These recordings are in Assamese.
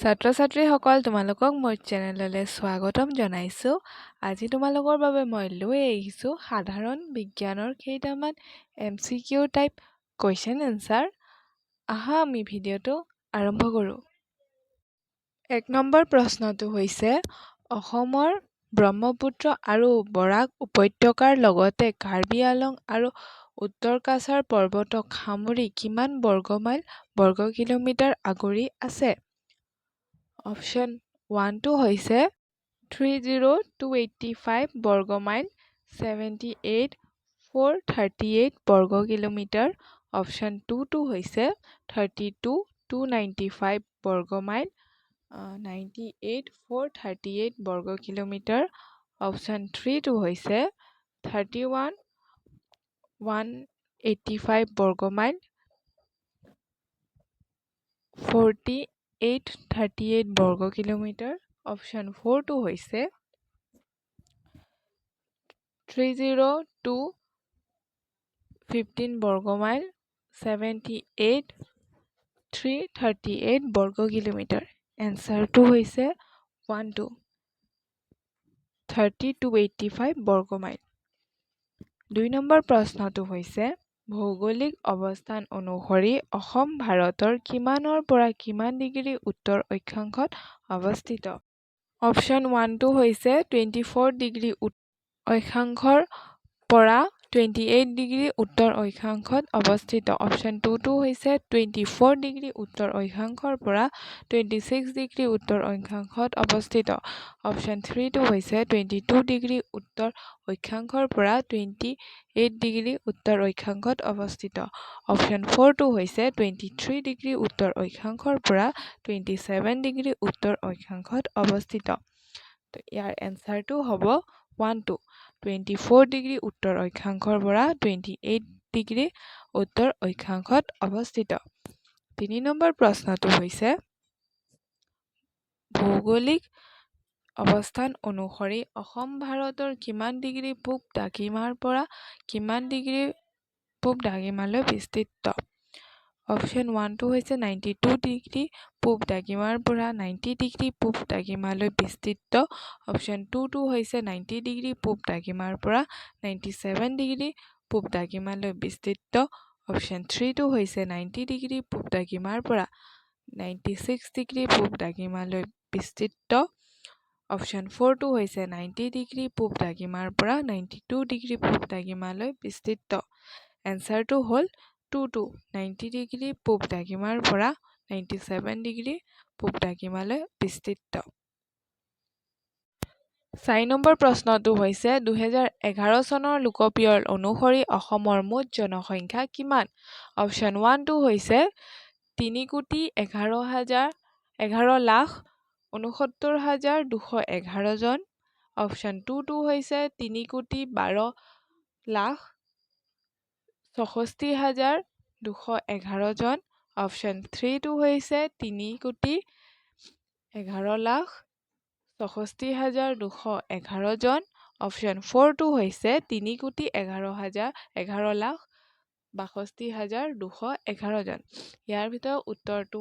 ছাত্ৰ-ছাত্ৰীসকল তোমালোকক মোৰ চেনেললৈ স্বাগতম জনাইছোঁ। আজি তোমালোকৰ বাবে মই লৈ আহিছোঁ সাধাৰণ বিজ্ঞানৰ কেইটামান MCQ টাইপ কুৱেশ্যন এনচাৰ। আহা আমি ভিডিঅ'টো আৰম্ভ কৰোঁ। 1 নম্বৰ প্ৰশ্নটো হৈছে অসমৰ ব্ৰহ্মপুত্ৰ আৰু বৰাক উপত্যকাৰ লগতে কাৰ্বি আংলং আৰু উত্তৰ কাছাৰ পৰ্বতক সামৰি কিমান বৰ্গ কিলোমিটাৰ আগুৰি আছে? অপশ্যন 1টো হৈছে 30285 বৰ্গ মাইল 78438 বৰ্গ কিলোমিটাৰ। অপশ্যন 2টো হৈছে 32295 বৰ্গ মাইল 98438 বৰ্গ কিলোমিটাৰ। অপশ্যন 3টো হৈছে 31185 বৰ্গ মাইল 4838 বৰ্গ কিলোমিটাৰ। অপশ্যন 4টো হৈছে 30215 বৰ্গ মাইল 78338 বৰ্গ কিলোমিটাৰ। এনচাৰটো হৈছে 1টো 3285 বৰ্গ মাইল। 2 নম্বৰ প্ৰশ্নটো হৈছে ভৌগোলিক অৱস্থান অনুসৰি অসম ভাৰতৰ কিমানৰ পৰা কিমান ডিগ্ৰী উত্তৰ অক্ষাংশত অৱস্থিত? অপশ্যন 1টো হৈছে 24 ডিগ্ৰী অক্ষাংশৰ পৰা 28 ডিগ্ৰী উত্তৰ অক্ষাংশত অৱস্থিত। অপশ্যন 2টো হৈছে 24 ডিগ্ৰী উত্তৰ অক্ষাংশৰ পৰা 26 ডিগ্ৰী উত্তৰ অক্ষাংশত অৱস্থিত। অপশ্যন 3টো হৈছে 22 ডিগ্ৰী উত্তৰ অক্ষাংশৰ পৰা 28 ডিগ্ৰী উত্তৰ অক্ষাংশত অৱস্থিত। অপশ্যন 4টো হৈছে 23 ডিগ্ৰী উত্তৰ অক্ষাংশৰ পৰা 27 ডিগ্ৰী উত্তৰ অক্ষাংশত অৱস্থিত। তো ইয়াৰ এনচাৰটো হ'ব 1টো 24 ডিগ্ৰী উত্তৰ অক্ষাংশৰ পৰা 28 ডিগ্ৰী উত্তৰ অক্ষাংশত অৱস্থিত। 3 নম্বৰ প্ৰশ্নটো হৈছে ভৌগোলিক অৱস্থান অনুসৰি অসম ভাৰতৰ কিমান ডিগ্ৰী পূব দ্ৰাঘিমাৰ পৰা কিমান ডিগ্ৰী পূব দ্ৰাঘিমালৈ বিস্তৃত? অপশ্যন 1টো হৈছে 92 ডিগ্ৰী পূব দ্ৰাঘিমাৰ পৰা 90 ডিগ্ৰী পূব দ্ৰাঘিমালৈ বিস্তৃত। অপশ্যন 2টো হৈছে 90 ডিগ্ৰী পূব দ্ৰাঘিমাৰ পৰা 97 ডিগ্ৰী পূব দ্ৰাঘিমালৈ বিস্তৃত। অপশ্যন 3টো হৈছে 90 ডিগ্ৰী পূব দ্ৰাঘিমাৰ পৰা 96 ডিগ্ৰী পূব দ্ৰাঘিমালৈ বিস্তৃত। অপশ্যন 4টো হৈছে 90 ডিগ্ৰী পূব দ্ৰাঘিমাৰ পৰা 92 ডিগ্ৰী পূব দ্ৰাঘিমালৈ বিস্তৃত। এনচাৰটো হ'ল 2টো 90 ডিগ্ৰী পূব দ্ৰাঘিমাৰ পৰা 97 ডিগ্ৰী পূব দ্ৰাঘিমালৈ বিস্তৃত। 4 নম্বৰ প্ৰশ্নটো হৈছে 2011 চনৰ লোকপিয়ল অনুসৰি অসমৰ মুঠ জনসংখ্যা কিমান? অপশ্যন 1টো হৈছে 3,11,69,211 জন। অপশ্যন 2টো হৈছে 3,12,64,211 জন। অপশ্যন 3টো হৈছে 3,11,64,211 জন। অপশ্যন 4টো হৈছে 3,11,62,211 জন। ইয়াৰ ভিতৰত উত্তৰটো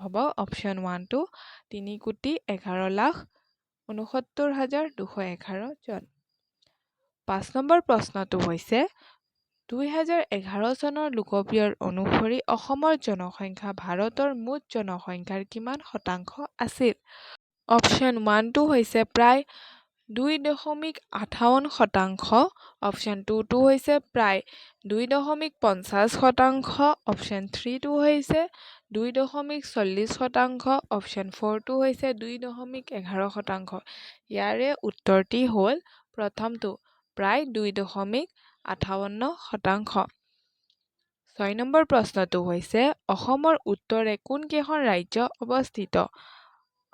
হ'ব অপশ্যন 1টো 3,11,69,211 জন। 5 নম্বৰ প্ৰশ্নটো হৈছে 2011 চনৰ লোকপিয়ল অনুসৰি অসমৰ জনসংখ্যা ভাৰতৰ মুঠ জনসংখ্যাৰ কিমান শতাংশ আছিল? অপশ্যন 1টো হৈছে প্ৰায় 2.58 শতাংশ। অপশ্যন 2টো হৈছে প্ৰায় 2.50 শতাংশ। অপশ্যন 3টো হৈছে 2.40 শতাংশ। অপশ্যন 4টো হৈছে 2.11 শতাংশ। ইয়াৰে উত্তৰটি হ'ল প্ৰথমটো প্ৰায় 2.58 শতাংশ। 6 নম্বৰ প্ৰশ্নটো হৈছে অসমৰ উত্তৰে কোনকেইখন ৰাজ্য অৱস্থিত?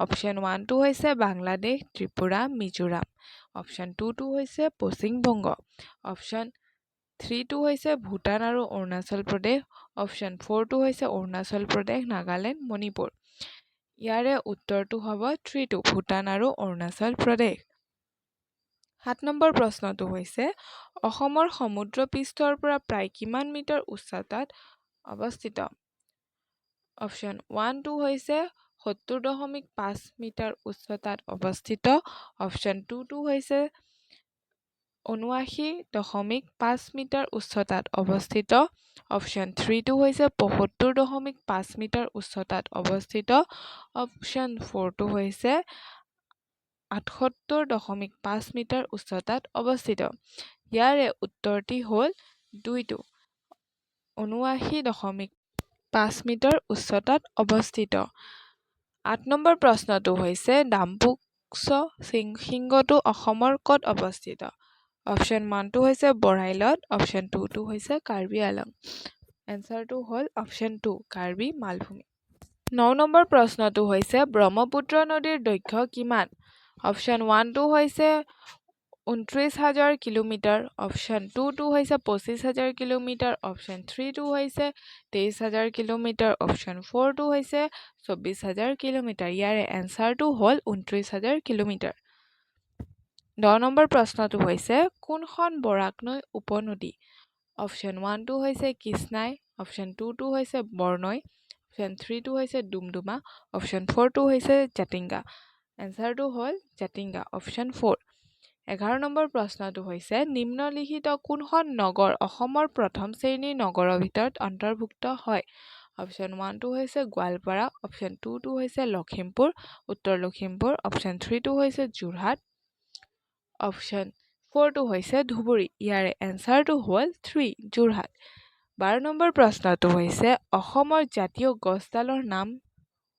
অপশ্যন 1টো হৈছে বাংলাদেশ, ত্ৰিপুৰা, মিজোৰাম। অপশ্যন 2টো হৈছে পশ্চিম বংগ। অপশ্যন 3টো হৈছে ভূটান আৰু অৰুণাচল প্ৰদেশ। অপশ্যন 4টো হৈছে অৰুণাচল প্ৰদেশ, নাগালেণ্ড, মণিপুৰ। ইয়াৰে উত্তৰটো হ'ব 3টো ভূটান আৰু অৰুণাচল প্ৰদেশ। 7 নম্বৰ প্ৰশ্নটো হৈছে অসমৰ সমুদ্ৰ পৃষ্ঠৰ পৰা প্ৰায় কিমান মিটাৰ উচ্চতাত অৱস্থিত? অপশ্যন 1টো হৈছে 70.5 মিটাৰ উচ্চতাত অৱস্থিত। অপশ্যন 2টো হৈছে 79.5 মিটাৰ উচ্চতাত অৱস্থিত। অপশ্যন 3টো হৈছে 75.5 মিটাৰ উচ্চতাত অৱস্থিত। অপশ্যন 4টো হৈছে 78.5 মিটাৰ উচ্চতাত অৱস্থিত। ইয়াৰে উত্তৰটি হ'ল 2টো 79.5 মিটাৰ উচ্চতাত অৱস্থিত। 8 নম্বৰ প্ৰশ্নটো হৈছে ডাম্বুকচ শৃংগটো অসমৰ ক'ত অৱস্থিত? অপশ্যন 1টো হৈছে বৰাইলত। অপশ্যন 2টো হৈছে কাৰ্বি আংলং। এনচাৰটো হ'ল অপশ্যন 2 কাৰ্বি মালভূমি। 9 নম্বৰ প্ৰশ্নটো হৈছে ব্ৰহ্মপুত্ৰ নদীৰ দৈৰ্ঘ্য কিমান? অপশ্যন 1টো হৈছে 29,000 কিলোমিটাৰ। অপশ্যন 2টো হৈছে 25,000 কিলোমিটাৰ। অপশ্যন 3টো হৈছে 23,000 কিলোমিটাৰ। অপশ্যন 4টো হৈছে 24,000 কিলোমিটাৰ। ইয়াৰে এনচাৰটো হ'ল 29,000 কিলোমিটাৰ। 10 নম্বৰ প্ৰশ্নটো হৈছে কোনখন বৰাক নৈ উপনদী? অপশ্যন 1টো হৈছে কৃষ্ণাই। অপশ্যন 2টো হৈছে বৰনৈ। অপশ্যন 3টো হৈছে ডুমডুমা। অপশ্যন 4টো হৈছে জাতিংগা। এনচাৰটো হ'ল জাতিংগা অপশ্যন 4। 11 নম্বৰ প্ৰশ্নটো হৈছে নিম্নলিখিত কোনখন নগৰ অসমৰ প্ৰথম শ্ৰেণীৰ নগৰৰ ভিতৰত অন্তৰ্ভুক্ত হয়? অপশ্যন 1টো হৈছে গোৱালপাৰা। অপশ্যন 2টো হৈছে লখিমপুৰ উত্তৰ লখিমপুৰ। অপশ্যন 3টো হৈছে যোৰহাট। অপশ্যন 4টো হৈছে ধুবুৰী। ইয়াৰে এনচাৰটো হ'ল 3 যোৰহাট। 12 নম্বৰ প্ৰশ্নটো হৈছে অসমৰ জাতীয় গছডালৰ নাম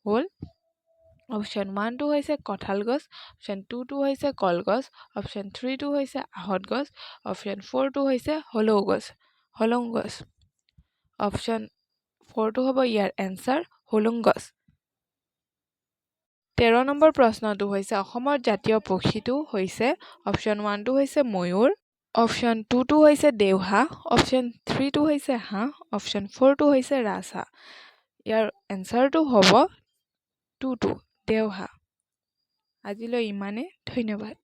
হ'ল অপশ্যন 1টো হৈছে কঁঠাল গছ। অপশ্যন 2টো হৈছে কলগছ। অপশ্যন 3টো হৈছে আহঁত গছ। অপশ্যন 4টো হৈছে হলং গছ। অপশ্যন 4টো হ'ব ইয়াৰ এনচাৰ হলং গছ। 13 নম্বৰ প্ৰশ্নটো হৈছে অসমৰ জাতীয় পক্ষীটো হৈছে অপশ্যন 1টো হৈছে ময়ূৰ। অপশ্যন 2টো হৈছে দেওহাঁহ। অপশ্যন 3টো হৈছে হাঁহ। অপশ্যন 4টো হৈছে ৰাজহাঁহ। ইয়াৰ এনচাৰটো হ'ব 2টো দেওহাঁহ। আজিলৈ ইমানে। ধন্যবাদ।